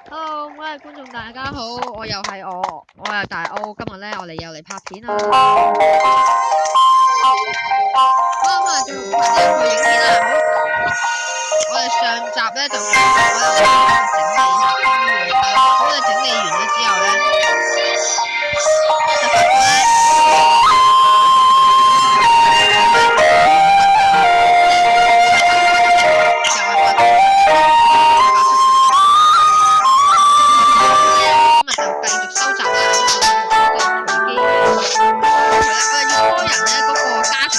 Hello，各位觀眾大家好，我又係我係大歐，今日咧我哋又嚟拍片啦。好啦，咁啊，繼續拍呢一個影片啦。好，我哋上集咧就講咗咧，我哋整理下啲嘢啦。咁我哋整理完咗之後咧，就發覺咧。就繼續收集啦，隨機我哋要多人咧嗰個家庭。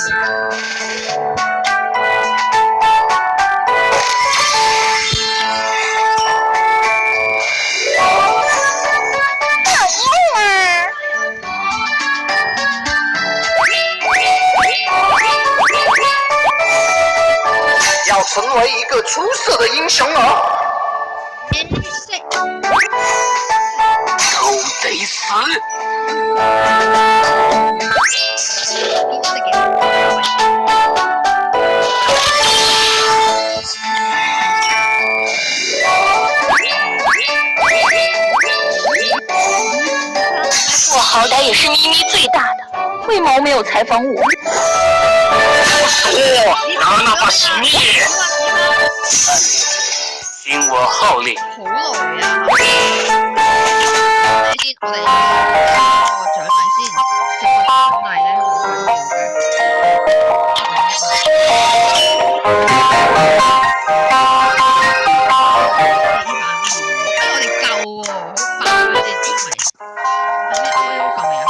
要成为一个出色的英雄啊！都得死！我好歹也是咪咪最大的，为毛没有采访我？拿那把熄灭！听我号令。好耐啊！睇先，我哋個獎勵先，個獎勵咧好緊要我哋夠喎，好爆嘅啲獎勵。係咩？我有夠未啊？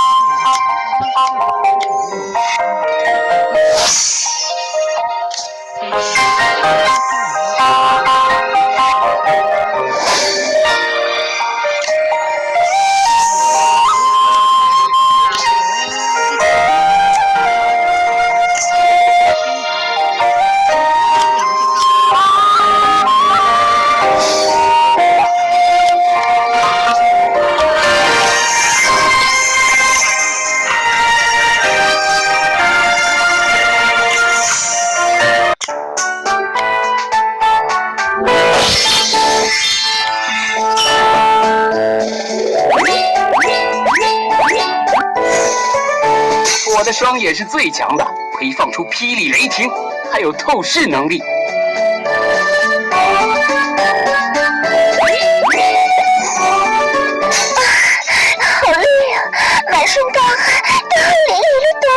我的双眼是最强的，可以放出霹雳雷霆，还有透视能力。好累啊，满身大汗，大汗淋漓的都。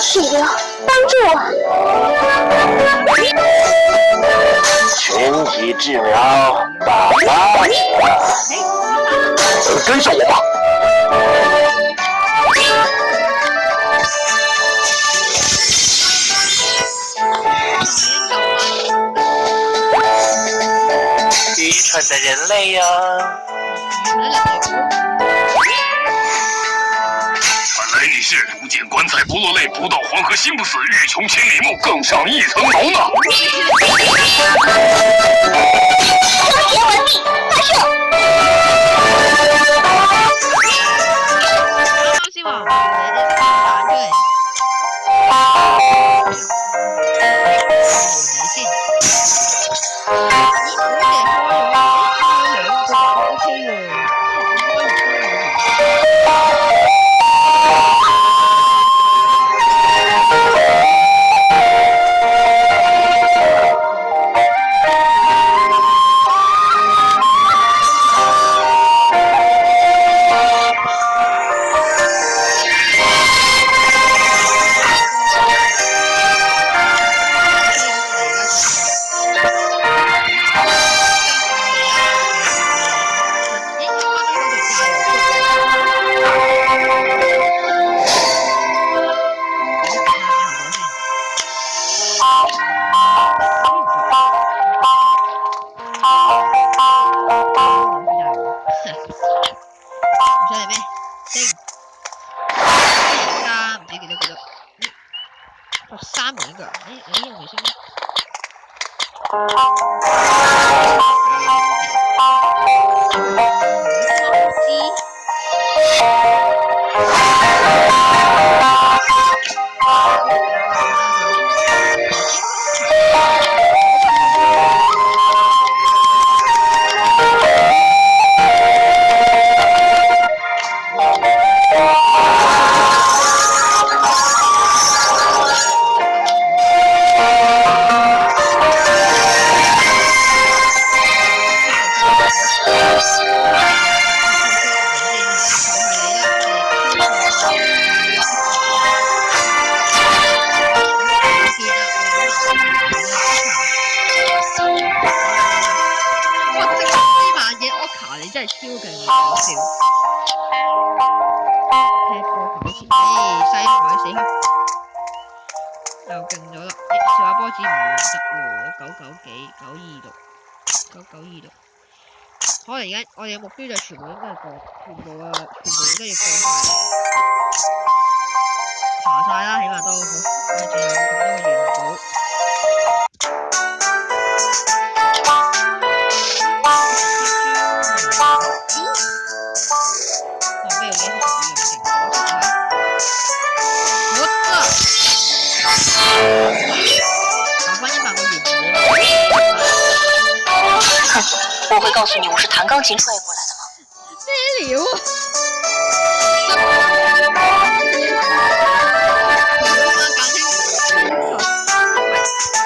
水流，帮助我！全体治疗，打拉扯，跟上我吧。愚蠢的人类呀！看来你是不见棺材不落泪，不到黄河心不死，欲穷千里目，更上一层楼呢。双眼完毕，发射！啱先話你啲彈出嚟。先。咦，好似開咗兩個 OK 喎。3門一個人，我未識咩？搞笑。踢波搞笑，西海死黑，又勁咗啦！小下波子唔得喎，9926926，可能而家我哋嘅目標就全部應該係過，全部都要過晒，爬晒啦，起碼都好，我哋仲有咁多個元寶。我会告诉你我是弹钢琴摔过来的吗？咩料啊！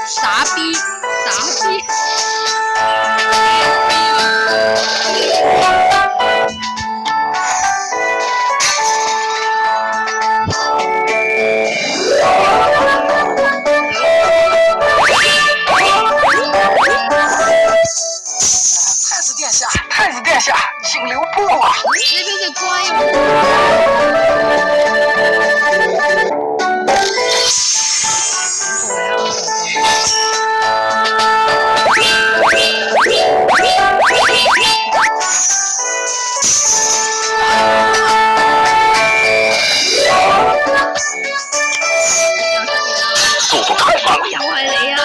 傻逼，傻逼。太子殿下，请留步啊！那边是乖吗？速度太慢了。又係你啊！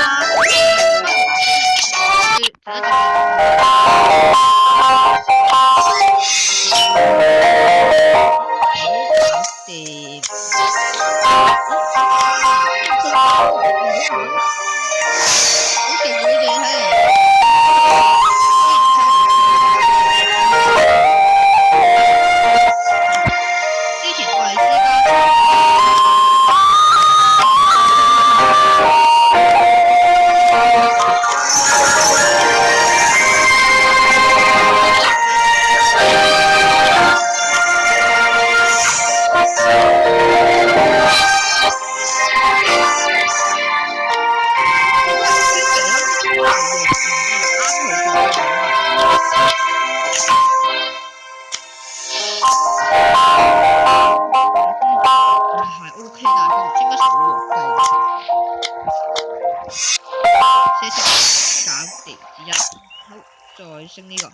再升呢個。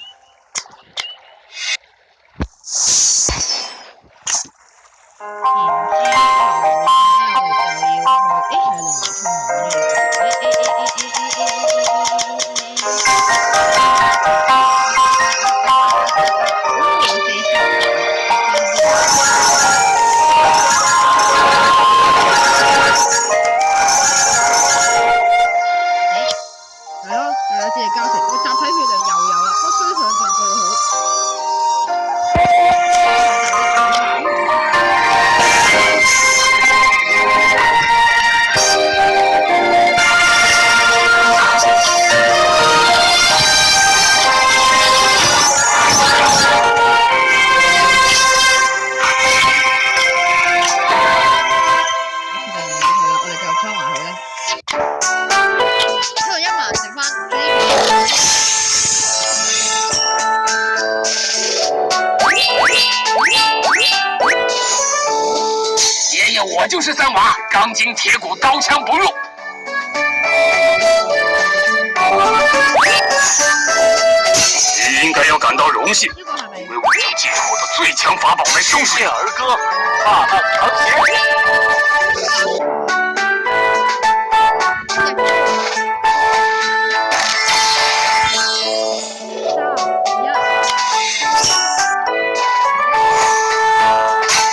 我就是三娃，钢筋铁骨，刀枪不入。你应该要感到荣幸，因为我将祭出我的最强法宝来收拾儿歌，大浪长鞋。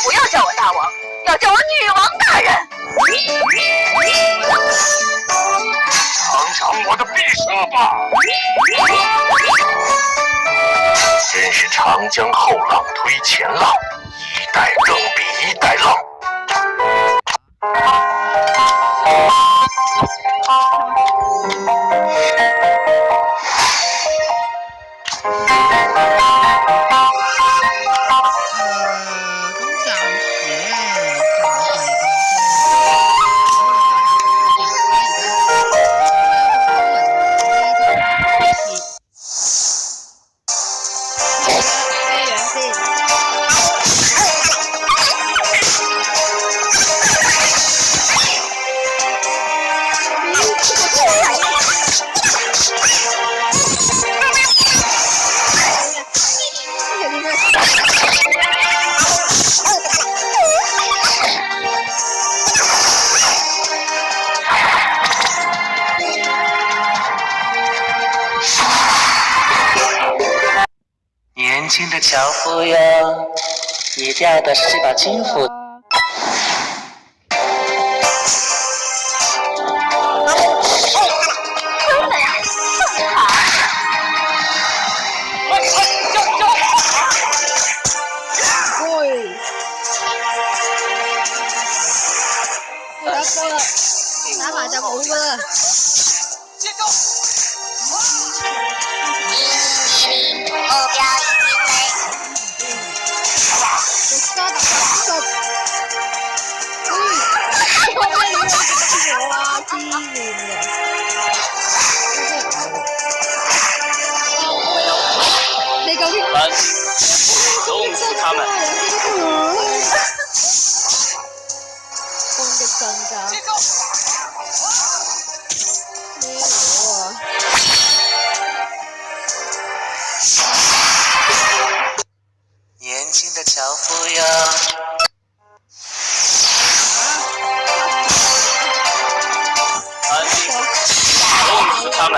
不要叫我大王，要叫我女王大人。尝尝我的匕首吧！真是长江后浪推前浪，一代更比一代浪。樵夫哟，你掉的是这把金斧。打埋就冇噶啦。目标已经为。加特術。我咩料啊？我啊，知念嘅。你究竟？弄死他们！攻擊增加。咩料啊？年轻的樵夫哟，安静，弄死他们！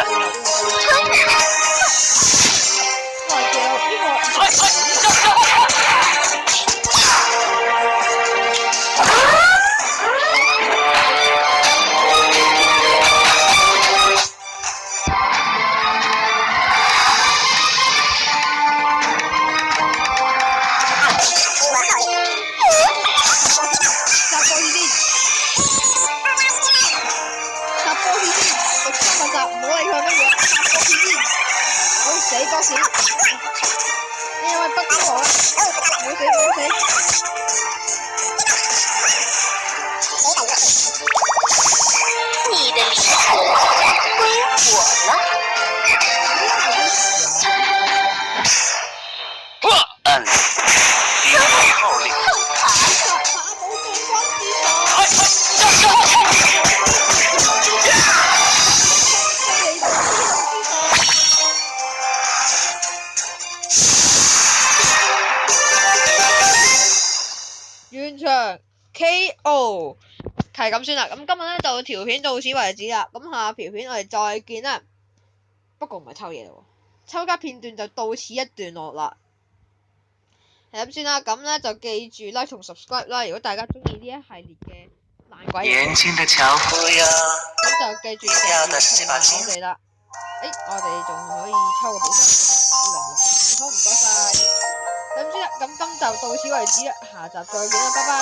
完場 KO 係咁算啦。咁今日咧就條片到此為止啦。咁下條片我哋再見啦。不過唔係抽嘢喎，抽卡片段就到此一段落啦。係咁先啦。咁咧就記住 like 同 subscribe 啦。如果大家中意呢一系列嘅爛鬼嘢，年輕的樵夫哟，咁就記住訂閱同埋我哋啦。我哋仲可以抽個寶石，好唔該晒。咁先啦。咁今集到此為止啦，下集再見啦，拜拜。